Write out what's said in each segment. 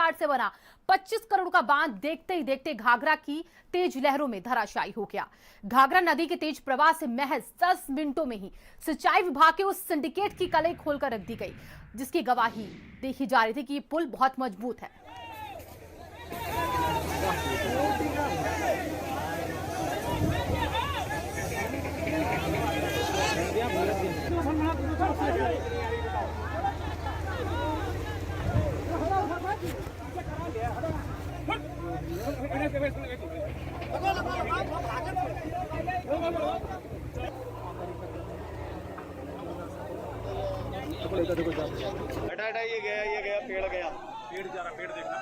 भ्रष्टाचार से बना 25 करोड़ का बांध देखते ही देखते घाघरा की तेज लहरों में धराशायी हो गया। घाघरा नदी के तेज प्रवाह से महज 10 मिनटों में ही सिंचाई विभाग के उस सिंडिकेट की कलई खोलकर रख दी गई, जिसकी गवाही देखी जा रही थी कि ये पुल बहुत मजबूत है। हटा ये गया पेड़ जा रहा, पेड़ देखना।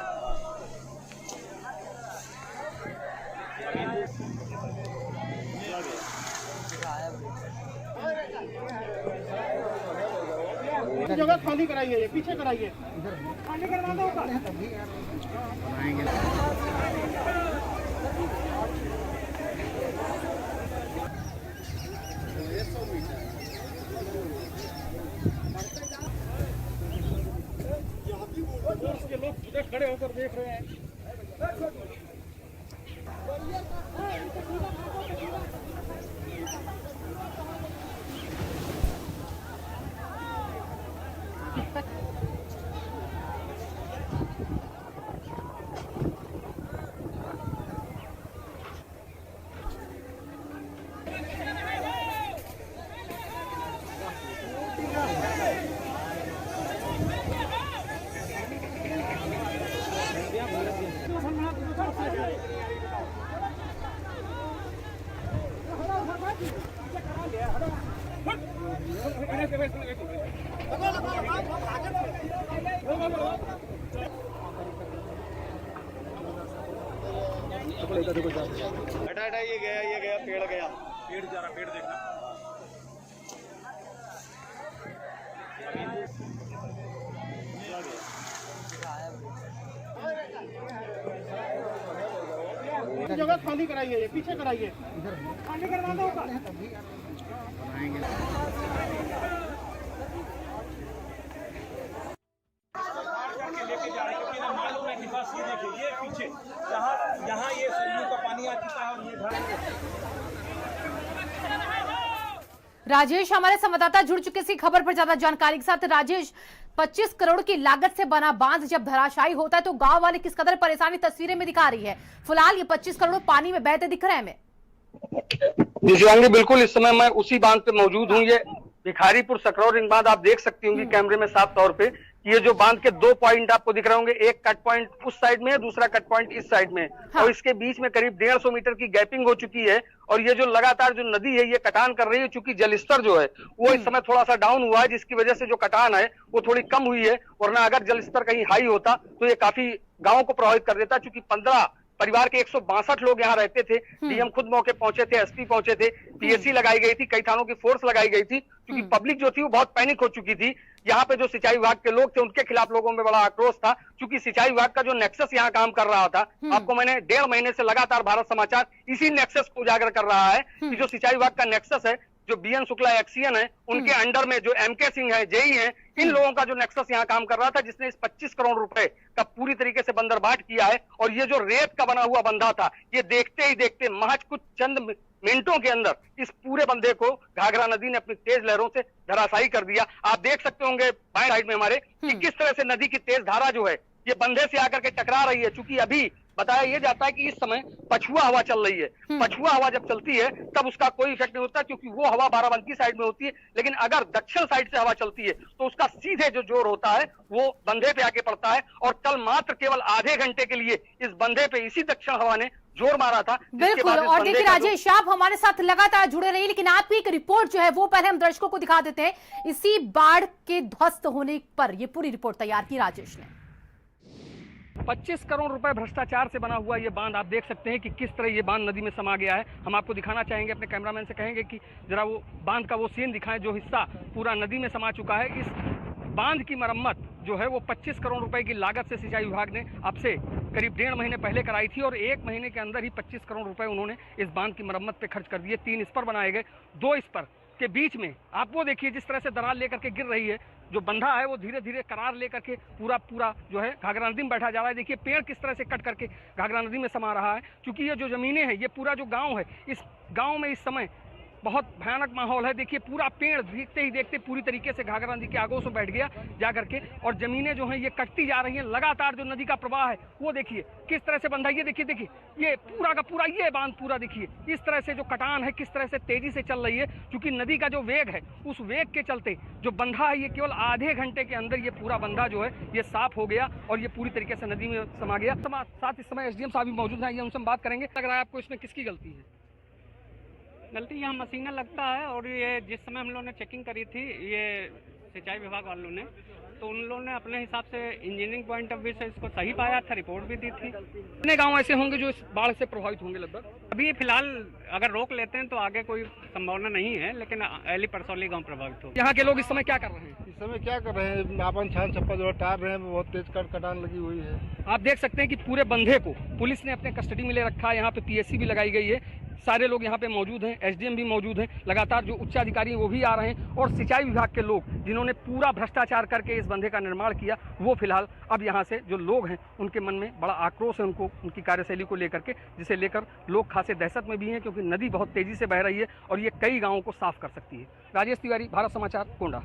जगह खाली कराइए, पीछे कराइए, खाली करवा दो। के लोग उधर खड़े होकर देख रहे हैं। हटा ये गया पेड़ जा रहा, पेड़ देखना। जगह खाली कराइए, पीछे कराइए, खाली करवा दो। लेके जा रहे हैं, मालूम है कि बस ये देखिए, ये पीछे यहाँ ये सरयू का पानी आ चुका है और ये घर। राजेश हमारे संवाददाता जुड़ चुके इसी खबर पर ज्यादा जानकारी के साथ। राजेश, 25 करोड़ की लागत से बना बांध जब धराशायी होता है तो गांव वाले किस कदर परेशानी तस्वीरें में दिखा रही है। फिलहाल ये 25 करोड़ पानी में बहते दिख रहे हैं हमें। जी शिवांगी, बिल्कुल इस समय मैं उसी बांध पे मौजूद हूँ। ये भिखारीपुर सकरौर रिंग बांध आप देख सकती होंगी कैमरे में साफ तौर पे। ये जो बांध के 2 पॉइंट आपको दिख रहे होंगे, एक कट पॉइंट उस साइड में है, दूसरा कट पॉइंट इस साइड में। हाँ। और इसके बीच में करीब 150 मीटर की गैपिंग हो चुकी है। और ये जो लगातार जो नदी है ये कटान कर रही है, चूंकि जलस्तर जो है वो इस समय थोड़ा सा डाउन हुआ है, जिसकी वजह से जो कटान है वो थोड़ी कम हुई है। वरना अगर जलस्तर कहीं हाई होता तो ये काफी गाँव को प्रभावित कर देता, चूंकि 15 परिवार के 162 लोग यहाँ रहते थे। डीएम खुद मौके पहुंचे थे, एसपी पहुंचे थे, पीएससी लगाई गई थी, कई थानों की फोर्स लगाई गई थी, क्योंकि पब्लिक जो थी वो बहुत पैनिक हो चुकी थी। यहाँ पे जो सिंचाई विभाग के लोग थे उनके खिलाफ लोगों में बड़ा आक्रोश था, क्योंकि सिंचाई विभाग का जो नेक्सस यहाँ काम कर रहा था, आपको मैंने 1.5 महीने से लगातार भारत समाचार इसी नेक्सस को उजागर कर रहा है कि जो सिंचाई विभाग का नेक्सस है, जो बीएन शुक्ला एक्सीएन है, उनके अंडर में जो एमके सिंह है, जेई है, इन लोगों का जो नेक्सस यहाँ काम कर रहा था, जिसने इस 25 करोड़ रुपए का पूरी तरीके से बंदरबाट किया है। और ये जो रेत का बना हुआ बंधा था, ये देखते ही देखते महज कुछ चंद मिनटों के अंदर इस पूरे बंधे को घाघरा नदी ने अपनी तेज लहरों से धराशायी कर दिया। आप देख सकते होंगे बाएं साइड में हमारे कि किस तरह से नदी की तेज धारा जो है ये बंधे से आकर के टकरा रही है। चूंकि अभी बताया ये जाता है कि इस समय पछुआ हवा चल रही है। पछुआ हवा जब चलती है तब उसका कोई इफेक्ट नहीं होता, क्योंकि वो हवा बाराबंकी साइड में होती है। लेकिन अगर दक्षिण साइड से हवा चलती है तो उसका सीधे जो जोर होता है वो बंधे पे आके पड़ता है। और कल मात्र केवल आधे घंटे के लिए इस बंधे पे इसी दक्षिण हवा ने जोर मारा था। बिल्कुल। और देखिए राजेश, आप हमारे साथ लगातार जुड़े रहिए, लेकिन आपकी एक रिपोर्ट जो है वो पहले हम दर्शकों को दिखा देते हैं। इसी बाढ़ के ध्वस्त होने पर ये पूरी रिपोर्ट तैयार की राजेश ने। 25 करोड़ रुपए भ्रष्टाचार से बना हुआ ये बांध आप देख सकते हैं कि किस तरह ये बांध नदी में समा गया है। हम आपको दिखाना चाहेंगे, अपने कैमरामैन से कहेंगे कि जरा वो बांध का वो सीन दिखाएं जो हिस्सा पूरा नदी में समा चुका है। इस बांध की मरम्मत जो है वो 25 करोड़ रुपए की लागत से सिंचाई विभाग ने अब से करीब 1.5 महीने पहले कराई थी, और 1 महीने के अंदर ही 25 करोड़ रुपए उन्होंने इस बांध की मरम्मत पे खर्च कर दिए। 3 स्पर बनाए गए, 2 स्पर के बीच में आप वो देखिए जिस तरह से दरार लेकर के गिर रही है, जो बंधा है वो धीरे धीरे करार लेकर के पूरा जो है घाघरा नदी में बैठा जा रहा है। देखिए पेड़ किस तरह से कट करके घाघरा नदी में समा रहा है। क्योंकि ये जो ज़मीनें हैं, ये पूरा जो गांव है, इस गांव में इस समय बहुत भयानक माहौल है। देखिए पूरा पेड़ देखते ही देखते पूरी तरीके से घाघरा नदी के आगोश में बैठ गया जा करके, और ज़मीनें जो हैं ये कटती जा रही हैं। लगातार जो नदी का प्रवाह है वो देखिए किस तरह से बंधा, ये देखिए ये पूरा का पूरा ये बांध पूरा देखिए इस तरह से जो कटान है किस तरह से तेजी से चल रही है। क्योंकि नदी का जो वेग है, उस वेग के चलते जो बंधा है ये केवल आधे घंटे के अंदर ये पूरा बंधा जो है ये साफ हो गया और ये पूरी तरीके से नदी में समा गया। साथ इस समय SDM साहब भी मौजूद हैं, ये उनसे हम बात करेंगे। लग रहा है आपको इसमें किसकी गलती है? गलती यहाँ मशीनें लगता है, और ये जिस समय हम लोगों ने चेकिंग करी थी ये सिंचाई विभाग वालों ने, तो उन लोगों ने अपने हिसाब से इंजीनियरिंग पॉइंट ऑफ व्यू से इसको सही पाया था, रिपोर्ट भी दी थी। कितने गांव ऐसे होंगे जो इस बाढ़ से प्रभावित होंगे लगभग? अभी फिलहाल अगर रोक लेते हैं तो आगे कोई संभावना नहीं है, लेकिन एली परसौली गाँव प्रभावित हो। यहाँ के लोग इस समय क्या कर रहे हैं? इस समय क्या कर रहे हैं? आपन छान छप्पा जो टार रहे हैं, बहुत तेज कटान लगी हुई है। आप देख सकते हैं कि पूरे बंधे को पुलिस ने अपने कस्टडी में ले रखा है। यहाँ पे PSC भी लगाई गई है, सारे लोग यहाँ पे मौजूद हैं, SDM भी मौजूद हैं, लगातार जो उच्चाधिकारी हैं वो भी आ रहे हैं, और सिंचाई विभाग के लोग जिन्होंने पूरा भ्रष्टाचार करके इस बंधे का निर्माण किया वो फिलहाल अब यहाँ से जो लोग हैं उनके मन में बड़ा आक्रोश है उनको, उनकी कार्यशैली को लेकर के, जिसे लेकर लोग खासे दहशत में भी हैं। क्योंकि नदी बहुत तेजी से बह रही है और ये कई गाँवों को साफ कर सकती है। राजेश तिवारी, भारत समाचार, कोंडा।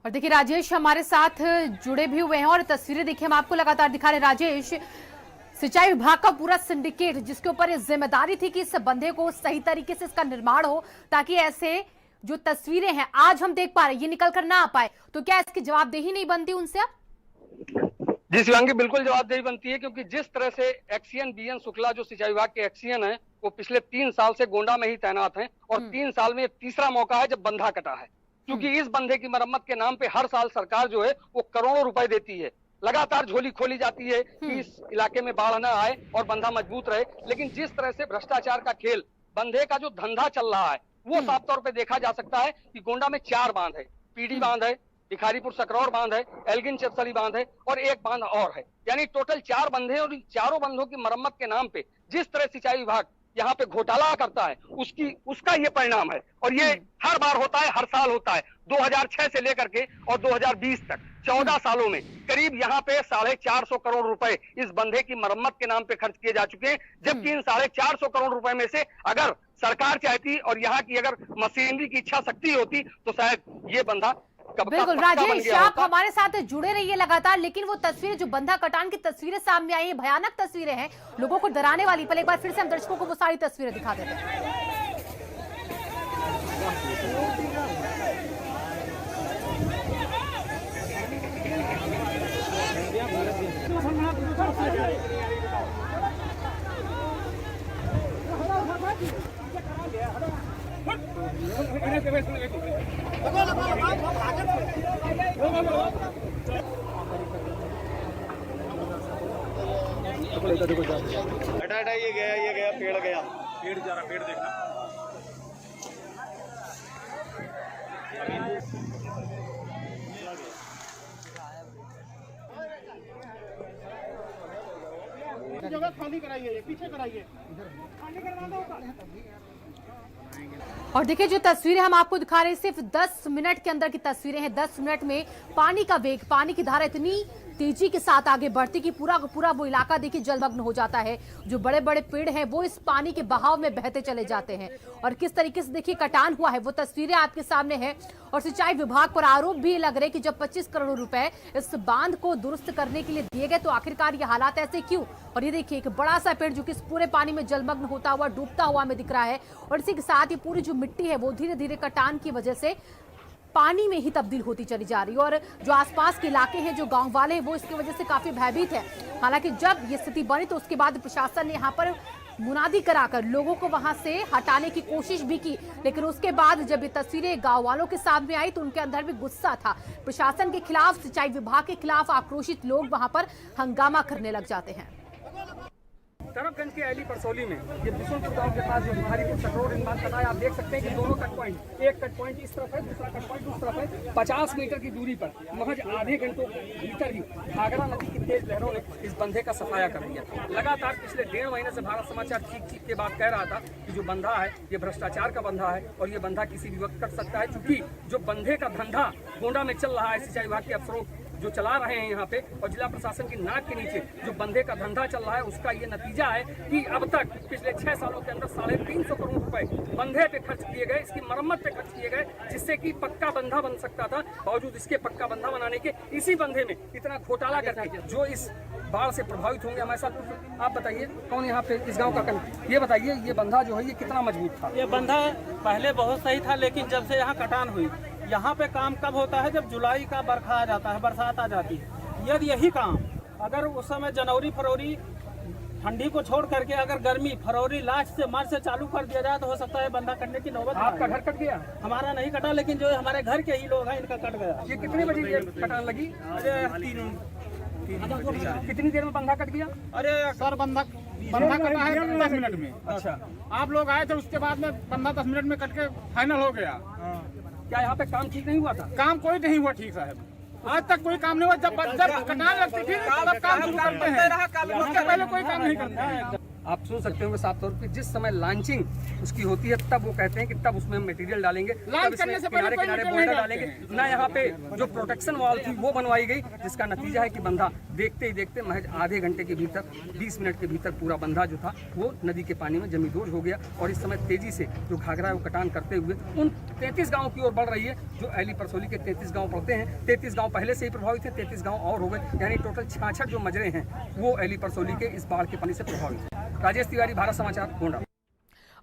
और देखिए राजेश हमारे साथ जुड़े भी हुए हैं और तस्वीरें देखिए हम आपको लगातार दिखा रहे हैं। राजेश, सिंचाई विभाग का पूरा सिंडिकेट जिसके ऊपर ये जिम्मेदारी थी कि इस बंधे को सही तरीके से इसका निर्माण हो, ताकि ऐसे जो तस्वीरें हैं आज हम देख पा रहे हैं ये निकल कर ना आ पाए, तो क्या इसकी जवाबदेही नहीं बनती उनसे अब? जी शिवांगी, बिल्कुल जवाबदेही बनती है। क्योंकि जिस तरह से एक्सियन BN शुक्ला जो सिंचाई विभाग के एक्सियन है वो पिछले 3 साल से गोंडा में ही तैनात हैं, और 3 साल में तीसरा मौका है जब बंधा कटा है। क्योंकि इस बंधे की मरम्मत के नाम पे हर साल सरकार जो है वो करोड़ों रुपए देती है। लगातार झोली खोली जाती है कि इस इलाके में बाढ़ न आए और बंधा मजबूत रहे। लेकिन जिस तरह से भ्रष्टाचार का खेल, बंधे का जो धंधा चल रहा है वो साफ तौर पे देखा जा सकता है कि गोंडा में 4 बांध है, PD बांध है, भिखारीपुर सकरौर बांध है, एल्गिन चरसरी बांध है और एक बांध और है। यानी टोटल 4 बंधे, और इन चारों बंधों की मरम्मत के नाम पे जिस तरह सिंचाई विभाग यहाँ पे घोटाला करता है उसका ये परिणाम है। और ये हर बार होता है, हर साल होता है। 2006 से लेकर के और 2020 तक 14 सालों में करीब यहाँ पे 450 करोड़ रुपए इस बंधे की मरम्मत के नाम पे खर्च किए जा चुके हैं। जबकि इन 450 करोड़ रुपए में से अगर सरकार चाहती और यहाँ की अगर मशीनरी की इच्छा शक्ति होती तो शायद ये बंधा बिल्कुल। राजेश, आप हमारे साथ जुड़े रहिए लगातार। लेकिन वो तस्वीरें जो बंधा कटान की तस्वीरें सामने आई है, भयानक तस्वीरें हैं, लोगों को डराने वाली। पहले एक बार फिर से हम दर्शकों को वो सारी तस्वीरें दिखा देते हैं। हटा ये गया पेड़ गया, पेड़ जा रहा, पेड़ देखना। जगह खाली कराइए, पीछे कराइए, खाली करवा दो। और देखिए जो तस्वीरें हम आपको दिखा रहे हैं सिर्फ 10 मिनट के अंदर की तस्वीरें हैं। 10 मिनट में पानी का वेग, पानी की धारा इतनी तेजी के साथ आगे बढ़ती कि पूरा का पूरा वो इलाका देखिए जलमग्न हो जाता है। जो बड़े बड़े पेड़ हैं वो इस पानी के बहाव में बहते चले जाते हैं। और किस तरीके से देखिए कटान हुआ है वो तस्वीरें आपके सामने है। और सिंचाई विभाग पर आरोप भी लग रहे कि जब 25 करोड़ रुपए इस बांध को दुरुस्त करने के लिए दिए गए तो आखिरकार ये हालात ऐसे क्यों। और ये देखिए एक बड़ा सा पेड़ जो कि इस पूरे पानी में जलमग्न होता हुआ, डूबता हुआ हमें दिख रहा है। और इसी के साथ ही पूरी जो मिट्टी है वो धीरे धीरे कटान की वजह से पानी में ही तब्दील होती चली जा रही है। और जो आसपास के इलाके हैं, जो गांव वाले हैं, वो इसकी वजह से काफी भयभीत है। हालांकि जब ये स्थिति बनी तो उसके बाद प्रशासन ने यहाँ पर मुनादी कराकर लोगों को वहां से हटाने की कोशिश भी की। लेकिन उसके बाद जब ये तस्वीरें गांव वालों के सामने आई तो उनके अंदर भी गुस्सा था। प्रशासन के खिलाफ, सिंचाई विभाग के खिलाफ आक्रोशित लोग वहां पर हंगामा करने लग जाते हैं। तरफगंज के एली परसौली में ये बिशुनपुर गांव के पास जो हरिपुर सटरोड निर्माण करना है, आप देख सकते हैं कि दोनों कट पॉइंट, एक कट पॉइंट इस तरफ है, दूसरा कट पॉइंट उस तरफ है। 50 मीटर की दूरी पर महज आधे घंटों के भीतर ही घाघरा नदी की तेज लहरों ने इस बंधे का सफाया कर दिया। लगातार पिछले 1.5 महीने से भारत समाचार चीख के बात कह रहा था कि जो बंधा है ये भ्रष्टाचार का बंधा है और ये बंधा किसी भी वक्त कट सकता है, क्योंकि जो बंधे का धंधा गोंडा में चल रहा है, सिंचाई विभाग के अफसरों जो चला रहे हैं यहाँ पे और जिला प्रशासन की नाक के नीचे जो बंधे का धंधा चल रहा है, उसका ये नतीजा है कि अब तक पिछले 6 सालों के अंदर 350 करोड़ रुपए बंधे पे खर्च किए गए, इसकी मरम्मत पे खर्च किए गए, जिससे कि पक्का बंधा बन सकता था। बावजूद इसके पक्का बंधा बनाने के इसी बंधे में इतना घोटाला करके जो इस बाढ़ से प्रभावित होंगे हमारे साथ। आप बताइए कौन यहाँ पे इस गाँव का ये बताइए, ये बंधा जो है ये कितना मजबूत था? ये बंधा पहले बहुत सही था, लेकिन जब से यहाँ कटान हुई, यहाँ पे काम कब होता है जब जुलाई का बरखा आ जाता है, बरसात आ जाती है। यदि यही काम अगर उस समय जनवरी फरवरी ठंडी को छोड़ करके अगर गर्मी फरवरी लास्ट से मार्च से चालू कर दिया जाए तो हो सकता है बंधा कटने की नौबत। आपका घर कट गया? हमारा नहीं कटा, लेकिन जो हमारे घर के ही लोग हैं इनका कट गया। ये कितने बजे ये कटान लगी? कितनी देर में बंधा कट गया? अरे सर बंधा कटा है 10 मिनट में। अच्छा, आप लोग आए थे, उसके बाद में बंधा 10 मिनट में कट के फाइनल हो गया। क्या यहाँ पे काम ठीक नहीं हुआ था? काम कोई नहीं हुआ ठीक साहब, आज तक कोई काम नहीं हुआ। जब कटान लगती थी तब काम शुरू करते हैं, उसके पहले कोई काम नहीं करते हैं। आप सुन सकते होंगे साफ तौर पे, जिस समय लॉन्चिंग उसकी होती है तब वो कहते हैं कि तब उसमें मटेरियल डालेंगे, लॉन्च करने से पहले कोई किनारे मटेरियल बोल्डर नहीं डालेंगे ना। यहाँ पे जो प्रोटेक्शन वॉल थी वो बनवाई गई, जिसका नतीजा है कि बंधा देखते ही देखते महज आधे घंटे के भीतर 20 मिनट के भीतर पूरा बंधा जो था वो नदी के पानी में जमींदोज हो गया। और इस समय तेजी से जो घाघरा है वो कटान करते हुए उन 33 गाँव की ओर बढ़ रही है। जो एली परसौली के 33 गाँव पड़ते हैं, 33 गाँव पहले से ही प्रभावित थे, 33 गाँव और हो गए, यानी टोटल 66 जो मजरे हैं वो एली परसौली के इस बाढ़ के पानी से प्रभावित है। राजेश तिवारी, भारत समाचार, गोंडा।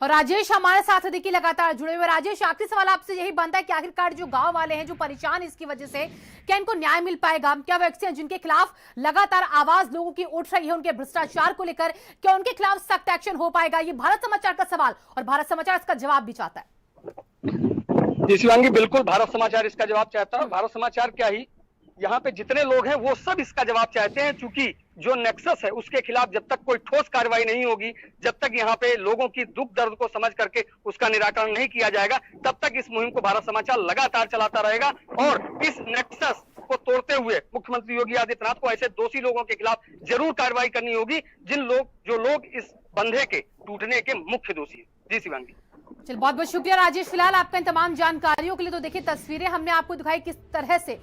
और राजेश हमारे साथ देखिए लगातार जुड़े हुए। राजेश, आखिरी सवाल आपसे यही बनता है कि आखिरकार जो गांव वाले हैं जो परेशान इसकी वजह से, क्या इनको न्याय मिल पाएगा? क्या व्यक्ति हैं जिनके खिलाफ लगातार आवाज लोगों की उठ रही है उनके भ्रष्टाचार को लेकर, क्या उनके खिलाफ सख्त एक्शन हो पाएगा? ये भारत समाचार का सवाल और भारत समाचार इसका जवाब भी चाहता है। जी शिवांगी, बिल्कुल भारत समाचार इसका जवाब चाहता है। भारत समाचार क्या ही, यहाँ पे जितने लोग हैं वो सब इसका जवाब चाहते हैं, क्योंकि जो नेक्सस है उसके खिलाफ जब तक कोई ठोस कार्रवाई नहीं होगी, जब तक यहाँ पे लोगों की दुख दर्द को समझ करके उसका निराकरण नहीं किया जाएगा, तब तक इस मुहिम को भारत समाचार लगातार चलाता रहेगा। और इस नेक्सस को तोड़ते हुए मुख्यमंत्री योगी आदित्यनाथ को ऐसे दोषी लोगों के खिलाफ जरूर कार्रवाई करनी होगी जो लोग इस बंधे के टूटने के मुख्य दोषी है। जी शिवांगी। चल, बहुत बहुत शुक्रिया राजेश फिलहाल आपका इन तमाम जानकारियों के लिए। तो देखिए तस्वीरें हमने आपको दिखाई किस तरह से